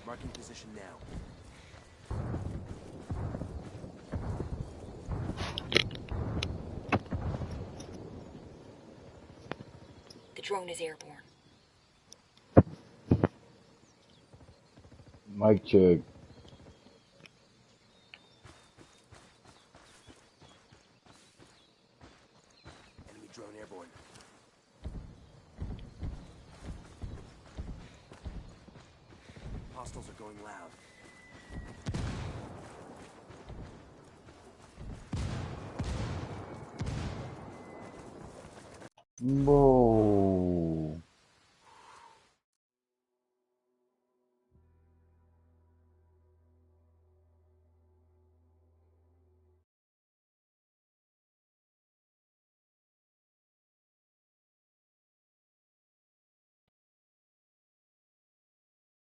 Marking position now. The drone is airborne. Mic check. Enemy drone airborne. Hostiles are going loud. Bro.